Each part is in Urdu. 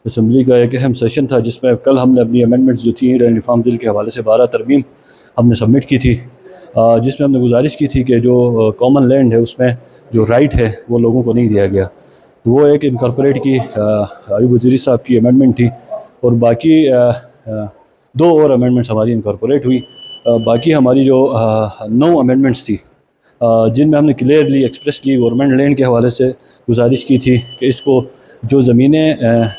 اسمبلی کا ایک اہم سیشن تھا جس میں کل ہم نے اپنی امینڈمنٹس جو تھیں ریفارم بل کے حوالے سے 12 ترمیم ہم نے سبمٹ کی تھی، جس میں ہم نے گزارش کی تھی کہ جو کامن لینڈ ہے اس میں جو رائٹ ہے وہ لوگوں کو نہیں دیا گیا، تو وہ ایک انکارپوریٹ کی ایوب وزیری صاحب کی امینڈمنٹ تھی، اور باقی 2 اور امینڈمنٹس ہماری انکارپوریٹ ہوئی۔ باقی ہماری جو 9 امینڈمنٹس تھی جن میں ہم نے کلیئرلی ایکسپریسلی گورنمنٹ لینڈ کے حوالے سے گزارش کی تھی کہ اس کو جو زمینیں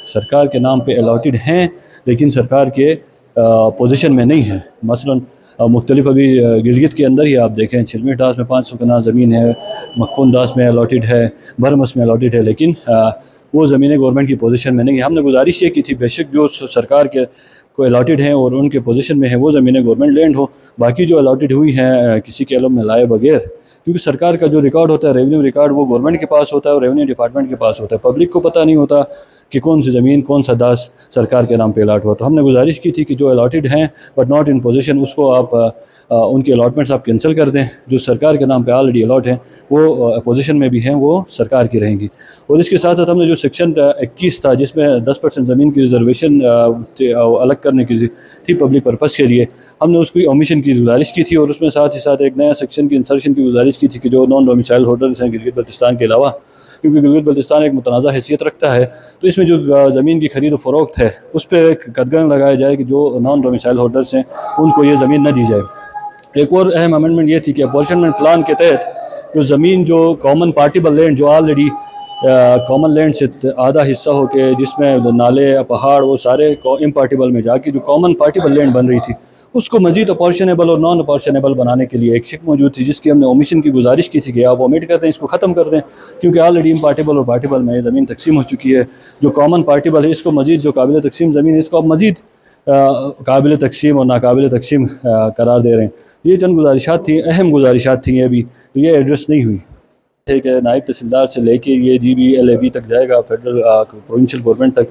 سرکار کے نام پہ الاٹڈ ہیں لیکن سرکار کے پوزیشن میں نہیں ہیں، مثلا مختلف ابھی گلگت کے اندر ہی آپ دیکھیں چھلمیٹ ڈاس میں 500 کنال زمین ہے، مکپون ڈاس میں الاٹڈ ہے، برمس میں الاٹڈ ہے، لیکن وہ زمینیں گورنمنٹ کی پوزیشن میں نہیں ہیں۔ ہم نے گزارش یہ کی تھی بے شک جو سرکار کے کو الاٹڈ ہیں اور ان کے پوزیشن میں ہیں وہ زمینیں گورنمنٹ لینڈ ہو، باقی جو الاٹڈ ہوئی ہیں کسی کے علم میں لائے بغیر، کیونکہ سرکار کا جو ریکارڈ ہوتا ہے ریونیو ریکارڈ وہ گورنمنٹ کے پاس ہوتا ہے اور ریونیو ڈپارٹمنٹ کے پاس ہوتا ہے، پبلک کو پتہ نہیں ہوتا کہ کون سی زمین کون سا داس سرکار کے نام پہ الاٹ ہوا۔ تو ہم نے گزارش کی تھی کہ جو الاٹڈ ہیں بٹ ناٹ ان پوزیشن اس کو آپ ان کے الاٹمنٹس آپ کینسل کر دیں، جو سرکار کے نام پہ آلریڈی الاٹ ہیں وہ اپوزیشن میں بھی ہیں وہ سرکار کی رہیں گی۔ اور اس کے ساتھ ساتھ ہم نے جو سیکشن 21 تھا جس میں 10% زمین کی ریزرویشن الگ کرنے کی تھی پبلک پرپس کے لیے، ہم نے اس کی اومیشن کی گزارش کی تھی، اور اس میں ساتھ ہی ساتھ ایک نیا سیکشن کی انسرشن کی گزارش کی تھی کہ جو نان ڈومیسائل ہولڈرز ہیں گلگت بلتستان کے علاوہ، کیونکہ گلگت بلتستان ایک متنازع حیثیت رکھتا ہے، تو اس میں جو زمین کی خرید و فروخت ہے اس پہ ایک قدغن لگایا جائے کہ جو نان ڈومیسائل ہولڈرز ہیں ان کو یہ زمین نہ دی جائے۔ ایک اور اہم امینڈمنٹ یہ تھی کہ اپورشنمنٹ پلان کے تحت جو زمین جو کامن پارٹیبل لینڈ جو آلریڈی کامن لینڈ سے آدھا حصہ ہو کے جس میں نالے پہاڑ وہ سارے امپارٹیبل میں جا کے جو کامن پارٹیبل لینڈ بن رہی تھی اس کو مزید اپورشنیبل اور نان اپورشنیبل بنانے کے لیے ایک شک موجود تھی جس کی ہم نے اومیشن کی گزارش کی تھی کہ آپ اومٹ کر دیں، اس کو ختم کر دیں، کیونکہ آلریڈی امپارٹیبل اور پارٹیبل میں یہ زمین تقسیم ہو چکی ہے۔ جو کامن پارٹیبل ہے اس کو مزید جو قابل تقسیم زمین ہے اس کو اب مزید قابل تقسیم اور ناقابل تقسیم قرار دے رہے ہیں۔ یہ چند گزارشات تھیں، اہم گزارشات تھیں، یہ بھی یہ ایڈریس نہیں ہوئی ہے کہ نائب تحصیلدار سے لے کے یہ GBLAB تک جائے گا فیڈرل پروونشل گورنمنٹ تک،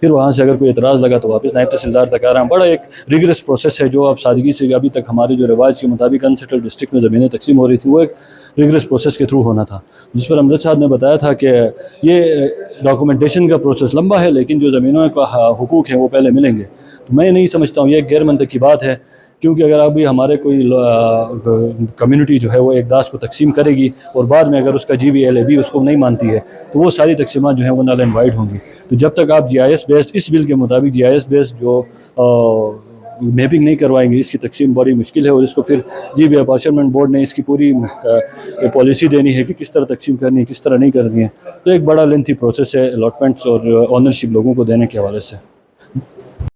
پھر وہاں سے اگر کوئی اعتراض لگا تو واپس نائب تحصیلدار تک آ رہا ہے۔ بڑا ایک ریگرس پروسیس ہے جو اب سادگی سے ابھی تک ہمارے جو رواج کے مطابق انسیٹلڈ ڈسٹرکٹ میں زمینیں تقسیم ہو رہی تھی وہ ایک ریگرس پروسیس کے تھرو ہونا تھا، جس پر امجد صاحب نے بتایا تھا کہ یہ ڈاکومنٹیشن کا پروسیس لمبا ہے لیکن جو زمینوں کا حقوق ہیں وہ پہلے ملیں گے۔ تو میں نہیں سمجھتا ہوں یہ ایک غیر منطقی بات ہے، کیونکہ اگر ابھی ہمارے کوئی کمیونٹی جو ہے وہ ایک داس کو تقسیم کرے گی اور بعد میں اگر اس کا GBLAB اس کو نہیں مانتی ہے تو وہ ساری تقسیمات جو ہیں وہ نل اینڈ وائڈ ہوں گی۔ تو جب تک آپ GIS بیسڈ اس بل کے مطابق GIS بیسڈ جو میپنگ نہیں کروائیں گے اس کی تقسیم بڑی مشکل ہے، اور اس کو پھر GB اپارچمنٹ بورڈ نے اس کی پوری پالیسی دینی ہے کہ کس طرح تقسیم کرنی ہے کس طرح نہیں کرنی ہے، تو ایک بڑا لینتھی پروسیس ہے الاٹمنٹس اور آنرشپ لوگوں کو دینے کے حوالے سے۔